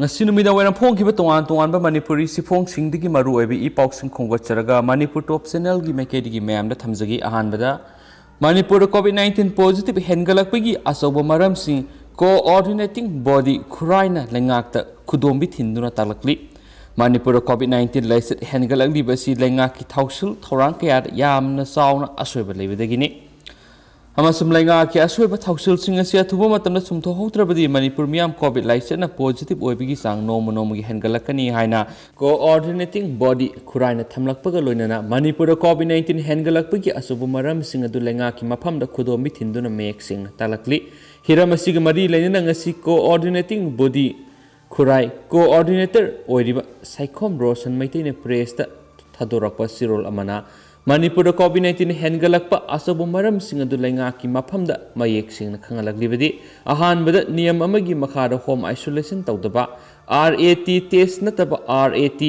ngasi numida wena phong ki tongan tongan ba manipuri sifong singdigi maru oibi I pausing khongwacharaga manipur top channel gi mekedi gi ma'am da thamjagi ahan bada manipur covid-19 positive hengalakpagi asoba maram sing coordinating body khuraina lengakta khudombi thinduna talakli manipur covid-19 laiset hengalakli basi lengak ki thausul thorang kya yamna sauna asoba lebedagini amasum lenga ki asoiba thausul sing asia thuba matamna sumtho hautrabadi manipur miam covid laisena positive oibigi sang nomogi hengalakani haina coordinating body khuraina thamlakpaga loinana manipur covid-19 hengalakpagi asobu maram sing adu lenga ki maphamda khudomi thinduna mek sing talakli hiramasiga mari leinana ngasi coordinating body khurai coordinator oiriba saikhom rosan maitene press ta thadorakpa sirol amana manipur covid-19 hengalakpa asobu maram sing adu lenga ki maphamda mayek sing khangalaklibadi ahanbada niyam amagi makhada home isolation tawdaba RAT test nataba RAT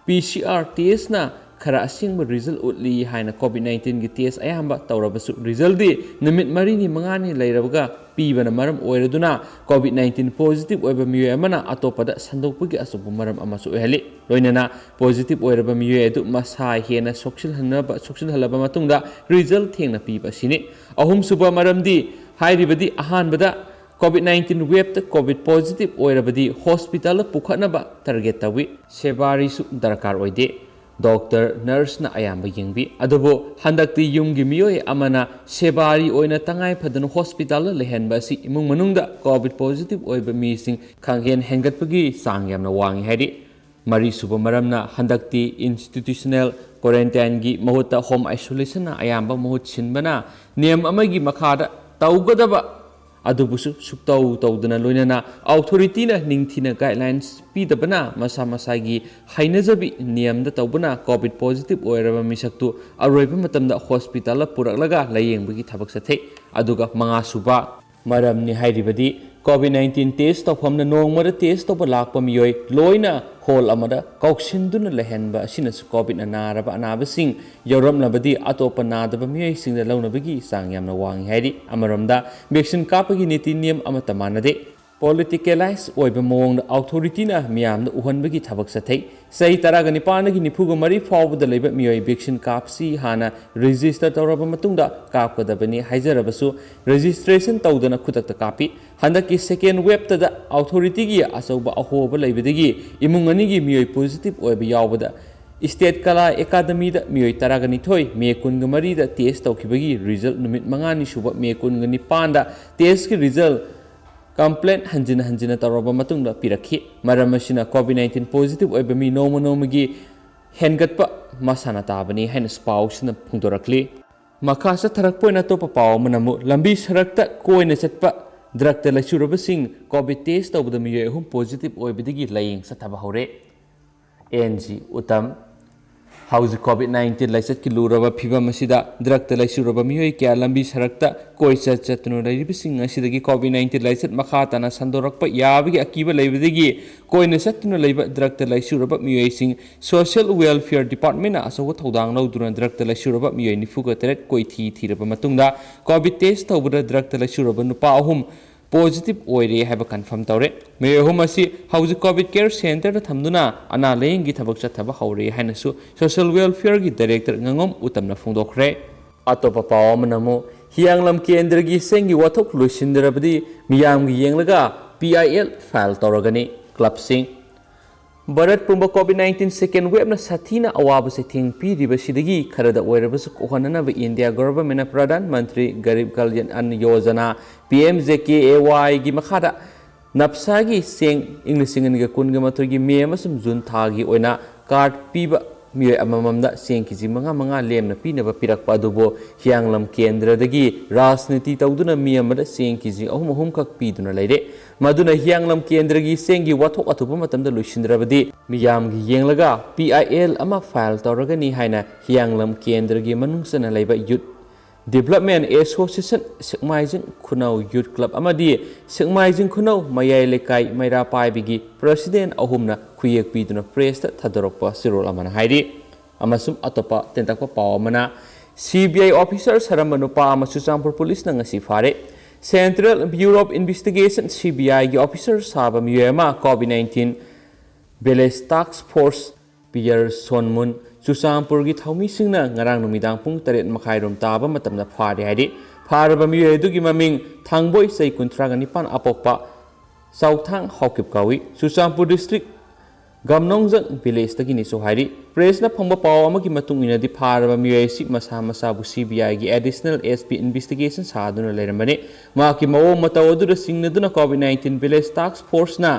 PCR test na khara asingba result utli haina covid-19 gi test ayamba tawrabasu result di numit mari ni mangani leirabaga pibana maram oiraduna covid-19 positive oiba miyoy amana atopada sandokpagi asobu maram amasu ohali loinana positive oiraba miyoy adu masai hena soksil halaba matungda result thengna piba sini ahum suba maramdi hairibadi ahanbada covid-19 wave ta covid positive oirabadi hospital pukhanaba target tawi sebari su darkar oide doctor nurse na ayamba yingbi adubo handakti yumgi miyoy amana sebari oina tangai phadana hospital lehenba si imung manungda covid positive oiba mi sing khanghen hengatpagi sang yamna wangi haidi mari suba maramna handakti institutional quarantine gi mahutta home isolation na ayamba mahut sinbana niyam amagi makhada tawgadaba adubusu suktau tawdana loinana authority na ningthina guidelines pidabana masa masagi hainajabi niyamda tawbana covid positive oiraba misaktu aroiba matamda hospital puraklaga layengbugi thabak sathei aduga manga suba maramni hairibadi covid-19 test tawfamna nongmada test tawba lakpa miyoi loina hol amada kauksinduna lehenba asinasu covid anaraba anabasing yoramnabadi atopa nadaba miyoi singda launabagi sang yamna wangi hairi amaramda vaccine kapagi niti niyam amata manade politicalize oiba mawongda authority na miyamda uhanbagi thabak sathei sei taragani panagi nifuga mari fawbada leiba miyoi vaccine kapsi hana register tawraba matungda kapkadabani haijarabasu registration tawdana khutakta kapi handaki second wave tada authority gi asauba ahoba leibadagi imung anigi miyoi positive oiba yawbada state kala academy da miyoi taragani thoi me kunga mari da test tawkhibagi result numit mangani suba me kunga ni panda test ki result complaint hanjina taraba matungda pirakhi maramasina covid-19 positive oiba mi nomogi hengatpa masana tabani haina spousena phungdorakli makasa tharakpoina topa paw manamu lambi sarakta koina chatpa drugta laisurabasing covid test tawbada mi hum positive oibidigi laying sathaba hore NG utam hauzi covid-19 laisat ki luraba phiba masida drugta laisuraba miyoi kya lambi sarakta koisa chatnu lairibising asidagi covid-19 laisat makhatana sandorakpa yabigi akiba laibidigi koina chatnu laiba drugta laisuraba miyoi sing social welfare department na asawa thodang lauduna drugta laisuraba miyoi nifuga teret koithi thiraba matungda covid test tawbada drugta laisuraba nupa ahum positive oire have confirm tawre me homasi hauzi covid care center da thamduna ana lengi thabak chathaba haure hainasu social welfare gi director ngangom utamna phungdokre atopa pawamnamo hianglam kendra gi sengi wathok luisindrabadi miyam gi yenglaga PIL file tawragani club sing Bharat Pumba COVID-19 second wave na sathina awaba se thing pi ribasidagi kharada oirabasu kohanana ba India government na Pradhan Mantri Garib Kalyan Ann Yojana PMJKAY gi makhada napsagi seng English ga kunga mathurgi me amasum June thagi oina card piba miyoi amamamda seng kiji manga lemna pinaba pirakpa adubo hianglam kendra dagi rajniti tawduna miyamada seng kiji ahum khak piduna leire maduna hianglam kendra gi sengi wathok athuba matamda luisindrabadi miyam gi yenglaga PIL ama file tawragani haina hianglam kendra gi manungsana leiba youth development association Sekmaijing Khunau youth club amadi Sekmaijing Khunau mayai lekai maira paibigi president ahumna khuyek piduna press ta thadorokpa sirol amana hairi amasum atopa tentakpa pawamana CBI officer Saramanupama Susampur police na ngasi fare Central Bureau of Investigation CBI gi officer saba miyema COVID-19 Village Task Force Pierre Sonmun Chusampur gi thaumi singna ngarang numidang pung 7:30 taba matamna phari haidi pharaba miye du gi maming thangboi sei kuntra gani pan apokpa Southang Hokip kawi Chusampur district Gamnongjang village tagi ni so haidi press na phangba paw ama gi matung ina di pharaba miye si masa masa bu CBI gi additional SP investigation saduna leramani ma ki mawo mataw du singna duna COVID-19 village task force na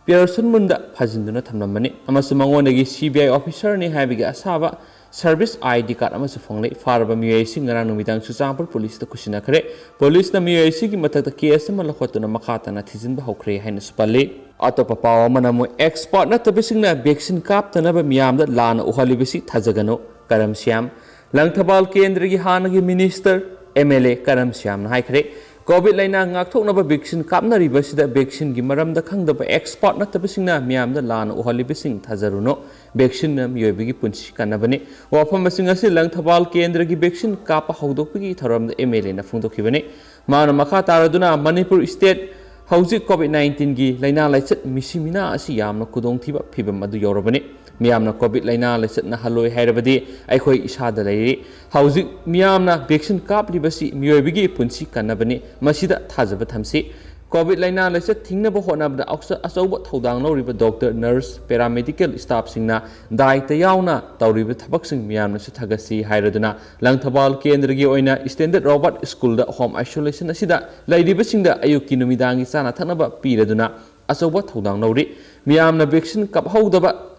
Pearson Munda Pazinduna Tamnamani, Amasamangoni CBI officer ni Habiga Asaba, service ID card Amasafongli, Farba Muasing around Midang Susample, police the Kushinakre, police the Muasiki Matata Kias Malakotuna Makata Natizin Bahokre Henspali, Autopapa Manamu export not the Bissing Bixin Cap, the Naba Miam that Lana Uhalibisi Tazagano, Karam Siam, Langtabal Kendri Hanagi Minister, MLA Karam Siam Haikre. COVID laina ngakthok na ba vaccine kapna riba sida vaccine gi maram da khang da ba export na tabising na miam da lan ohali bising thajaruno vaccine na miyobi gi punchi kanabani wafam basing asi lang thabal kendra gi vaccine kapa hawdok gi tharam da MLA na phungdok khibani mana makha taraduna Manipur state hauji COVID-19 gi laina laichat misimina asi yamna kudong thiba phibam adu yorobani Miamna COVID laina laichat na haloi hairabadi aikhoi isada lairi hauji miamna vaccine kap libasi miyoibigi punchi kanabani masida thajaba thamsi COVID laina laichat thingna bo honabda aksa asauba thodang loriba doctor nurse paramedical staff singna daita yauna tawriba thabak sing miamna su thagasi hairaduna langthabal kendra gi oina standard robert school da home isolation asida lairiba singda ayuki numidangi sana thanaba piraduna asauba thodang lori miamna vaccine kap haudaba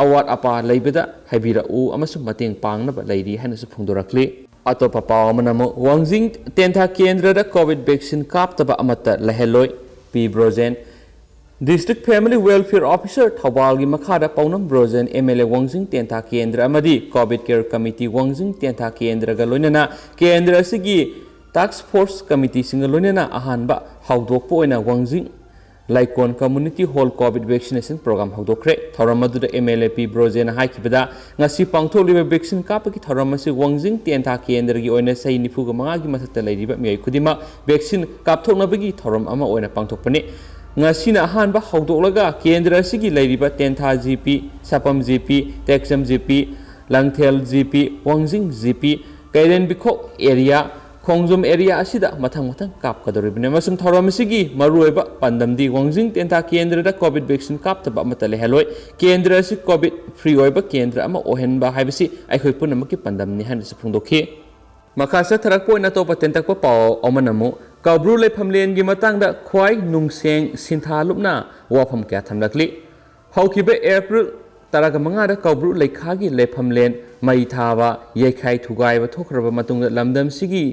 awat apa laibada habira u amasu mateng pangnaba lairi hanasu phungdorakli atopa paw manamo wangjing tentha kendra da covid vaccine kaptaba amata laheloi p brozen district family welfare officer thawal gi makhada pawnam brozen MLA wangjing tentha kendra amadi covid care committee wangjing tentha kendra ga loinana kendra sigi task force committee singa loinana ahanba hawdokpo oina wangjing Laikon Community Hall COVID Vaccination Program Hawdokre Thoramadu da MLA P Brozen haikibada ngasi pangtholiba vaccine kapaki thoramasi wangjing tentha kendra gi oina sei nifuga manga gi mathata lairiba miyai khudima vaccine kapthoknabagi thoram ama oina pangthokpani ngasina ahanba hawdoklaga kendra sigi lairiba tentha GP Sapam GP Texam GP Langthel GP wangjing GP Kairen Bikho area Kongjum area asida mathang kap kadoribne masung thoramsigi maruiba pandamdi wangjing tentha kendra da covid vaccine kap taba matale heloi kendra si covid free oiba kendra ama ohenba haibisi aikhoi punamaki pandamni hanse phungdokhi makasa tharak poina to patentak pa paw omanamu kabru le phamlen gi matang da khwai nungseng sintha lupna wafam kya thamlakli haukibe april taraga manga da kabru lekha gi le phamlen mai thaba yekhai thugai ba thokraba matung lamdam sigi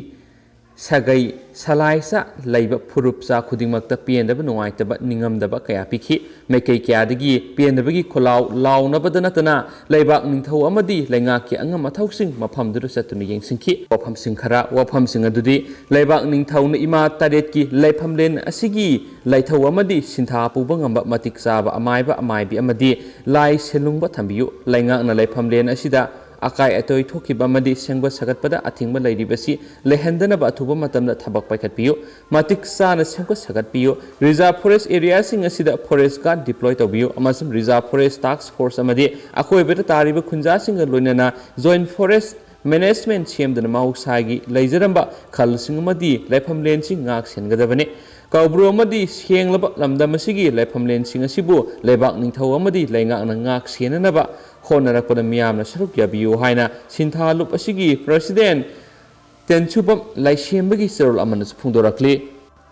Sagai Salaisa Laiba Purupsa Kudimaka Piendaba Noaitaba Ningamdaba Kayapiki Make Kiadigi Piendabagi Kolau Lau Nabadanatana Laibak Nintho Amadi Langaki Angamathosing Mapam Durasatuni Yangsinki Wapam Sinkara Wapam Singadudi Laibak Nintho Ima Tadetki Laipamlen Asigi Laitho Amadi Sinta Pubangamba Matik Saba Amaiba Amaibi Amadi Lai Selungba Tambiu Laingak na Laipamlen Asida Akai atoi thoki bamadi sengba sagat pada athingba lairibasi lehendana ba thuba matamda thabak paikat piyo matik sana sengba sagat piyo reserve forest area sing asida forest guard deploy to biyo amasum reserve forest task force amadi akoi beta tariba khunja singa loinana joint forest management chemdana mausagi leijaramba khal sing amadi laifam len sing ngak sengadabane Kaubru amadi senglaba lamdamasigi laifam len sing asibu lebak ningthau amadi laingak na ngak senanaba Honarakpada miyamna saruk yabiyu haina sintha lup asigi president tenchubam laishembagi serol amana phungdorakli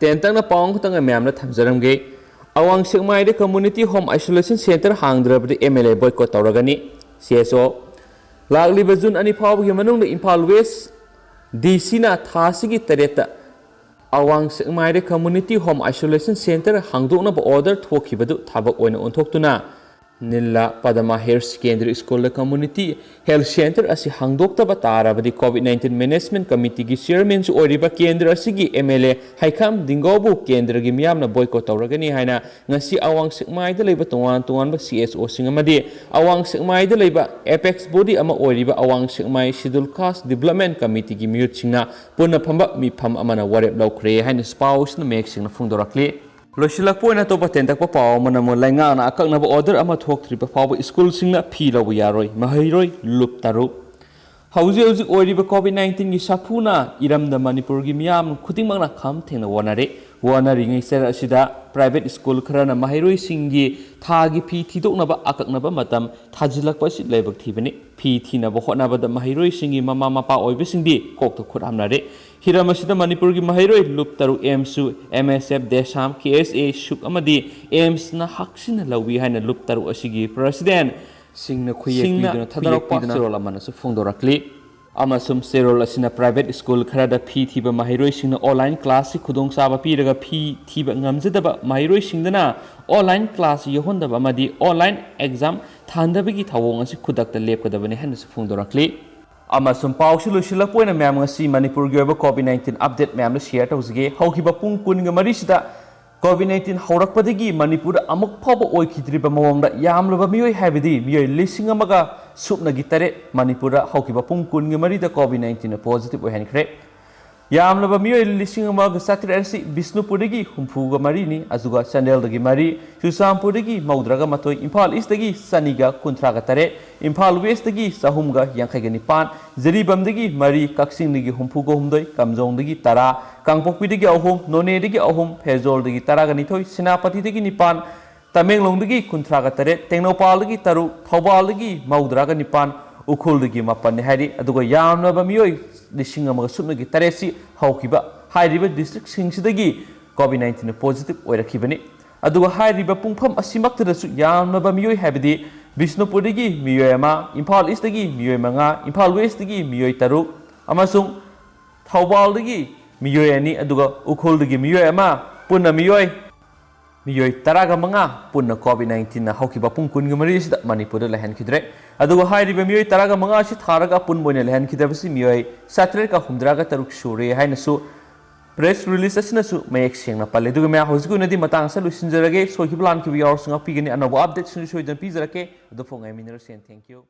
tentang na pawng khutang miyamna thamjaramge awang sekmai de community home isolation center hangdrabdi MLA boycott tawragani CSO lagli bajun ani phawgi manung Imphal West DC na thasigi tareta awang sekmai de community home isolation center hangdokna ba order thokibadu thabak oina onthoktuna Nilla Padama Higher Secondary School Community Health Center asi hangdoktaba tarabadi COVID-19 Management Committee gi Chairman su oriba kendra asigi MLA Haikam Dingobu kendra gi miyamna boycott tawragani haina ngasi awang sikmai da leiba tongan ba CSO singamadi awang sikmai da leiba apex body ama oriba awang sikmai Schedule Caste Development Committee gi miyut singna punna phamba mi pham amana warep laukre haina spouse na mek singna phungdorakli Loshilak po na to patentak pa pao manamo lainga na akak na ba order ama thok tri pa pao school singna phi law yaroi mahiroi lup taru hauji oiriba COVID-19 gi sakuna iram da Manipur gi miyam khuting mangna kham thengna wanari ngai ser asida private school kharana mahiroi singi thagi phi thidok na ba akak na ba matam thajilak pa sit lebak thibani phi thina ba hotna ba da mahiroi singi mama mapa oibe singdi kok to khut amnare Hiramasida Manipur gi mahiroi lup taru AIMSu MSF Desam KSA Shuk amadi AIMS na haksina lawi haina lup taru asigi president singna khuyek piduna thadarak piduna serol amana su phongdorakli amasum serol asina private school kharada phi thiba mahiroi singna online class khudong saba piraga phi thiba ngamjadaba mahiroi singdana online class yohondaba amadi online exam thandabagi thawong asi khudakta lepkadabani haina su phongdorakli Amasum pausi lushila poina ma'am ngasi Manipur gi oba COVID-19 update ma'am la share tawsige haukiba pung kun ga mari sida COVID-19 haurakpadagi Manipur amuk phaba oikidriba mawangda yamlaba miyoi habidi miyoi lising amaga supna gi tare Manipur haukiba pung kun ga mari da COVID-19 positive oihankre yamlaba miyoi lising amaga satirasi Bisnupurigi humfuga mari ni azuga Chandel dagi mari Susampurigi Maudraga matoi Imphal East dagi Saniga Kuntraga tare Imphal West dagi Sahumga Yankhaiga nipan Zaribam dagi mari Kaksing dagi humfuga humdoi Kamjong dagi tara Kangpokpi dagi ahum None dagi ahum Phezol dagi taraga nithoi Senapati dagi nipan Tamenglong dagi Kuntraga tare Tengnopal dagi taru Thobal dagi Maudraga nipan Ukhul dagi mapan ni hari aduga yamlaba miyoi lising amaga supna gi taresi haukiba hairiba district singsidagi COVID-19 positive oirakibani aduga hairiba pungpham asimakta su yamlaba miyoi habidi Bisnupur dagi miyoi ama Imphal East dagi miyoi manga Imphal West dagi miyoi taruk amasung Thobal dagi miyoi ani aduga Ukhul dagi miyoi ama punna miyoi taraga manga punna COVID-19 na haukiba pungkun ga mari sida Manipur la han khidre aduga hairiba miyoi taraga manga si tharaga pun boine la han khidabasi miyoi satre ka humdraga taruk sure haina su press release asina su mayek sengna palle duga me hausiku nadi matang sa lusinjarage sohiblan ki wi yaur sunga pigani anabo update sunu soidan pizarake adu fongai minero sen thank you